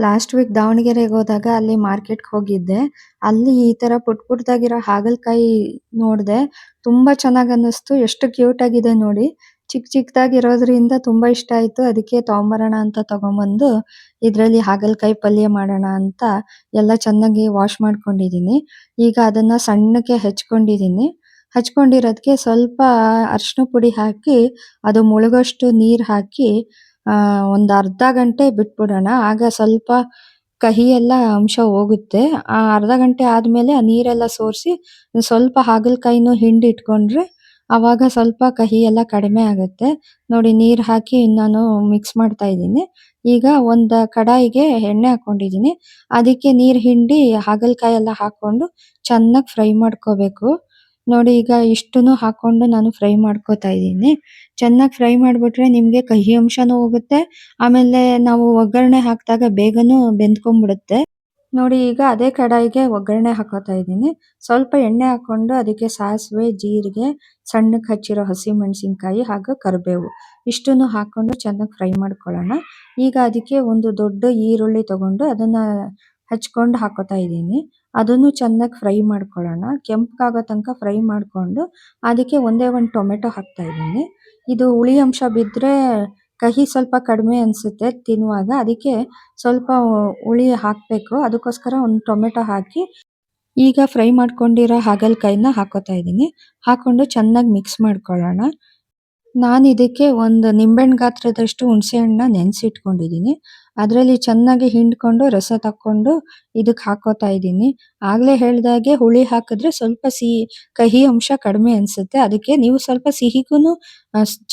Last week ದಾವಣಗೆರೆಗೆ ಹೋದಾಗ ಅಲ್ಲಿ ಮಾರ್ಕೆಟ್‌ಗೆ ಹೋಗಿದ್ದೆ. ಅಲ್ಲಿ ಈ ತರ ಪುಟ್ ಪುಟ್ಟದಾಗಿರೋ ಹಾಗಲಕಾಯಿ ನೋಡ್ದೆ. ತುಂಬಾ ಚೆನ್ನಾಗ್ ಅನ್ನಿಸ್ತು. ಎಷ್ಟು ಕ್ಯೂಟ್ ಆಗಿದೆ ನೋಡಿ. ಚಿಕ್ ಚಿಕ್ಕದಾಗಿರೋದ್ರಿಂದ ತುಂಬಾ ಇಷ್ಟ ಆಯ್ತು. ಅದಕ್ಕೆ ತಗೊಂಬರೋಣ ಅಂತ ತಗೊಂಬಂದು ಇದ್ರಲ್ಲಿ ಹಾಗಲಕಾಯಿ ಪಲ್ಯ ಮಾಡೋಣ ಅಂತ ಎಲ್ಲ ಚೆನ್ನಾಗಿ ವಾಶ್ ಮಾಡ್ಕೊಂಡಿದೀನಿ. ಈಗ ಅದನ್ನ ಸಣ್ಣಕ್ಕೆ ಹೆಚ್ಕೊಂಡಿದೀನಿ. ಹಚ್ಕೊಂಡಿರೋದಕ್ಕೆ ಸ್ವಲ್ಪ ಅರಿಶಿಣ ಪುಡಿ ಹಾಕಿ ಅದು ಮುಳುಗೋಷ್ಟು ನೀರ್ ಹಾಕಿ ಒಂದ್ ಅರ್ಧ ಗಂಟೆ ಬಿಟ್ಬಿಡೋಣ. ಆಗ ಸ್ವಲ್ಪ ಕಹಿ ಎಲ್ಲ ಅಂಶ ಹೋಗುತ್ತೆ. ಆ ಅರ್ಧ ಗಂಟೆ ಆದ್ಮೇಲೆ ಆ ನೀರೆಲ್ಲ ಸೋರ್ಸಿ ಸ್ವಲ್ಪ ಹಾಗಲಕಾಯಿನೂ ಹಿಂಡಿ ಇಟ್ಕೊಂಡ್ರೆ ಅವಾಗ ಸ್ವಲ್ಪ ಕಹಿ ಎಲ್ಲ ಕಡಿಮೆ ಆಗುತ್ತೆ. ನೋಡಿ ನೀರ್ ಹಾಕಿ ನಾನು ಮಿಕ್ಸ್ ಮಾಡ್ತಾ ಇದ್ದೀನಿ. ಈಗ ಒಂದ್ ಕಡಾಯಿಗೆ ಎಣ್ಣೆ ಹಾಕೊಂಡಿದೀನಿ. ಅದಕ್ಕೆ ನೀರ್ ಹಿಂಡಿ ಹಾಗಲಕಾಯಿ ಎಲ್ಲ ಹಾಕೊಂಡು ಚೆನ್ನಾಗ್ ಫ್ರೈ ಮಾಡ್ಕೋಬೇಕು. ನೋಡಿ ಈಗ ಇಷ್ಟನ್ನು ಹಾಕೊಂಡು ನಾನು ಫ್ರೈ ಮಾಡ್ಕೋತಾ ಇದ್ದೀನಿ. ಚೆನ್ನಾಗ್ ಫ್ರೈ ಮಾಡ್ಬಿಟ್ರೆ ನಿಮ್ಗೆ ಕಹಿ ಅಂಶನೂ ಹೋಗುತ್ತೆ. ಆಮೇಲೆ ನಾವು ಒಗ್ಗರಣೆ ಹಾಕ್ದಾಗ ಬೇಗನೂ ಬೆಂದ್ಕೊಂಡ್ಬಿಡುತ್ತೆ. ನೋಡಿ ಈಗ ಅದೇ ಕಡಾಯಿಗೆ ಒಗ್ಗರಣೆ ಹಾಕೋತಾ ಇದ್ದೀನಿ. ಸ್ವಲ್ಪ ಎಣ್ಣೆ ಹಾಕೊಂಡು ಅದಕ್ಕೆ ಸಾಸಿವೆ, ಜೀರಿಗೆ, ಸಣ್ಣಕ್ಕೆ ಹಚ್ಚಿರೋ ಹಸಿಮೆಣಸಿನಕಾಯಿ ಹಾಗೂ ಕರಿಬೇವು ಇಷ್ಟನ್ನು ಹಾಕೊಂಡು ಚೆನ್ನಾಗಿ ಫ್ರೈ ಮಾಡ್ಕೊಳ್ಳೋಣ. ಈಗ ಅದಕ್ಕೆ ಒಂದು ದೊಡ್ಡ ಈರುಳ್ಳಿ ತಗೊಂಡು ಅದನ್ನ ಹಚ್ಕೊಂಡು ಹಾಕೋತಾ ಇದ್ದೀನಿ. ಅದನ್ನು ಚೆನ್ನಾಗಿ ಫ್ರೈ ಮಾಡ್ಕೊಳ್ಳೋಣ. ಕೆಂಪಗಾಗೋ ತನಕ ಫ್ರೈ ಮಾಡ್ಕೊಂಡು ಅದಕ್ಕೆ ಒಂದೇ ಒಂದು ಟೊಮೆಟೊ ಹಾಕ್ತಾ ಇದ್ದೀನಿ. ಇದು ಹುಳಿ ಅಂಶ ಬಿದ್ರೆ ಕಹಿ ಸ್ವಲ್ಪ ಕಡಿಮೆ ಅನ್ಸುತ್ತೆ ತಿನ್ನುವಾಗ. ಅದಕ್ಕೆ ಸ್ವಲ್ಪ ಹುಳಿ ಹಾಕ್ಬೇಕು. ಅದಕ್ಕೋಸ್ಕರ ಒಂದು ಟೊಮೆಟೊ ಹಾಕಿ ಈಗ ಫ್ರೈ ಮಾಡ್ಕೊಂಡಿರೋ ಹಾಗಲಕಾಯಿನ ಹಾಕೋತಾ ಇದ್ದೀನಿ. ಹಾಕೊಂಡು ಚೆನ್ನಾಗಿ ಮಿಕ್ಸ್ ಮಾಡ್ಕೊಳ್ಳೋಣ. ನಾನು ಇದಕ್ಕೆ ಒಂದು ನಿಂಬೆಹಣ್ಣು ಗಾತ್ರದಷ್ಟು ಹುಣಸೆ ಹಣ್ಣನ್ನ ನೆನೆಸಿಟ್ಕೊಂಡಿದ್ದೀನಿ. ಅದರಲ್ಲಿ ಚೆನ್ನಾಗಿ ಹಿಂಡ್ಕೊಂಡು ರಸ ತಕ್ಕೊಂಡು ಇದಕ್ಕೆ ಹಾಕೋತಾ ಇದ್ದೀನಿ. ಆಗ್ಲೇ ಹೇಳ್ದಾಗೆ ಹುಳಿ ಹಾಕಿದ್ರೆ ಸ್ವಲ್ಪ ಕಹಿ ಅಂಶ ಕಡಿಮೆ ಅನ್ಸುತ್ತೆ. ಅದಕ್ಕೆ ನೀವು ಸ್ವಲ್ಪ ಸಿಹಿಗೂನು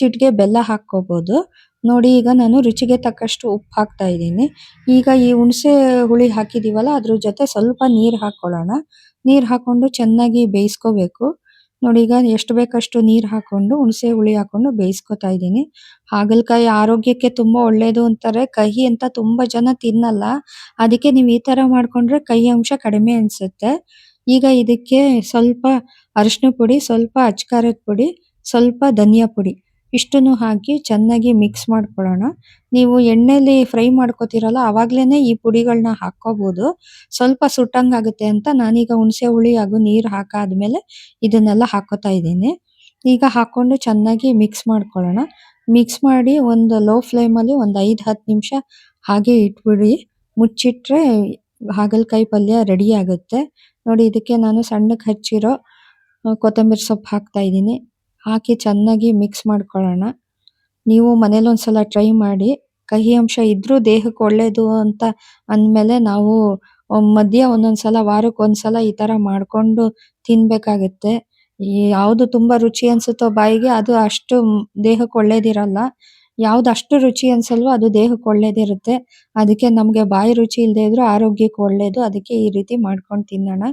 ಚಿಟಿಕೆ ಬೆಲ್ಲ ಹಾಕ್ಕೋಬಹುದು. ನೋಡಿ ಈಗ ನಾನು ರುಚಿಗೆ ತಕ್ಕಷ್ಟು ಉಪ್ಪು ಹಾಕ್ತಾ ಇದ್ದೀನಿ. ಈಗ ಈ ಹುಣಸೆ ಹುಳಿ ಹಾಕಿದೀವಲ್ಲ ಅದ್ರ ಜೊತೆ ಸ್ವಲ್ಪ ನೀರು ಹಾಕೊಳ್ಳೋಣ. ನೀರು ಹಾಕೊಂಡು ಚೆನ್ನಾಗಿ ಬೇಯಿಸ್ಕೋಬೇಕು. ನೋಡಿ ಈಗ ಎಷ್ಟು ಬೇಕಷ್ಟು ನೀರು ಹಾಕೊಂಡು ಹುಣಸೆ ಹುಳಿ ಹಾಕೊಂಡು ಬೇಯಿಸ್ಕೊತಾ ಇದ್ದೀನಿ. ಹಾಗಲಕಾಯಿ ಆರೋಗ್ಯಕ್ಕೆ ತುಂಬಾ ಒಳ್ಳೇದು ಅಂತಾರೆ. ಕಹಿ ಅಂತ ತುಂಬಾ ಜನ ತಿನ್ನಲ್ಲ. ಅದಕ್ಕೆ ನೀವು ಈ ತರ ಮಾಡ್ಕೊಂಡ್ರೆ ಕಹಿ ಅಂಶ ಕಡಿಮೆ ಅನ್ಸುತ್ತೆ. ಈಗ ಇದಕ್ಕೆ ಸ್ವಲ್ಪ ಅರಿಶಿನ ಪುಡಿ, ಸ್ವಲ್ಪ ಅಚ್ಕಾರದ ಪುಡಿ, ಸ್ವಲ್ಪ ಧನಿಯಾ ಪುಡಿ ಇಷ್ಟನ್ನು ಹಾಕಿ ಚೆನ್ನಾಗಿ ಮಿಕ್ಸ್ ಮಾಡ್ಕೊಳ್ಳೋಣ. ನೀವು ಎಣ್ಣೆಲಿ ಫ್ರೈ ಮಾಡ್ಕೋತೀರಲ್ಲ ಅವಾಗ್ಲೇನೆ ಈ ಪುಡಿಗಳನ್ನ ಹಾಕ್ಕೋಬಹುದು. ಸ್ವಲ್ಪ ಸುಟ್ಟಂಗಾಗುತ್ತೆ ಅಂತ ನಾನೀಗ ಹುಣಸೆ ಹುಳಿ ಹಾಗೂ ನೀರು ಹಾಕಾದ್ಮೇಲೆ ಇದನ್ನೆಲ್ಲ ಹಾಕೋತಾ ಇದ್ದೀನಿ. ಈಗ ಹಾಕೊಂಡು ಚೆನ್ನಾಗಿ ಮಿಕ್ಸ್ ಮಾಡ್ಕೊಳ್ಳೋಣ. ಮಿಕ್ಸ್ ಮಾಡಿ ಒಂದು ಲೋ ಫ್ಲೇಮಲ್ಲಿ ಒಂದು 5-10 ನಿಮಿಷ ಹಾಗೆ ಇಟ್ಬಿಡಿ. ಮುಚ್ಚಿಟ್ರೆ ಹಾಗಲಕಾಯಿ ಪಲ್ಯ ರೆಡಿ ಆಗುತ್ತೆ. ನೋಡಿ ಇದಕ್ಕೆ ನಾನು ಸಣ್ಣಕ್ಕೆ ಹಚ್ಚಿರೋ ಕೊತ್ತಂಬರಿ ಸೊಪ್ಪು ಹಾಕ್ತಾ ಇದ್ದೀನಿ. ಹಾಕಿ ಚೆನ್ನಾಗಿ ಮಿಕ್ಸ್ ಮಾಡ್ಕೊಳ್ಳೋಣ. ನೀವು ಮನೇಲಿ ಒಂದ್ಸಲ ಟ್ರೈ ಮಾಡಿ. ಕಹಿ ಅಂಶ ಇದ್ರೂ ದೇಹಕ್ಕೆ ಒಳ್ಳೇದು ಅಂತ ಅಂದ್ಮೇಲೆ ನಾವು ಮಧ್ಯ ಒಂದೊಂದ್ಸಲ ವಾರಕ್ಕೊಂದ್ಸಲ ಈ ತರ ಮಾಡ್ಕೊಂಡು ತಿನ್ಬೇಕಾಗತ್ತೆ. ಯಾವ್ದು ತುಂಬಾ ರುಚಿ ಅನ್ಸುತ್ತೋ ಬಾಯಿಗೆ ಅದು ಅಷ್ಟು ದೇಹಕ್ಕೆ ಒಳ್ಳೇದಿರಲ್ಲ. ಯಾವ್ದು ಅಷ್ಟು ರುಚಿ ಅನ್ಸಲ್ವೋ ಅದು ದೇಹಕ್ಕೆ ಒಳ್ಳೇದಿರುತ್ತೆ. ಅದಕ್ಕೆ ನಮ್ಗೆ ಬಾಯಿ ರುಚಿ ಇಲ್ದೇ ಇದ್ರೂ ಆರೋಗ್ಯಕ್ಕೆ ಒಳ್ಳೇದು. ಅದಕ್ಕೆ ಈ ರೀತಿ ಮಾಡ್ಕೊಂಡು ತಿನ್ನೋಣ.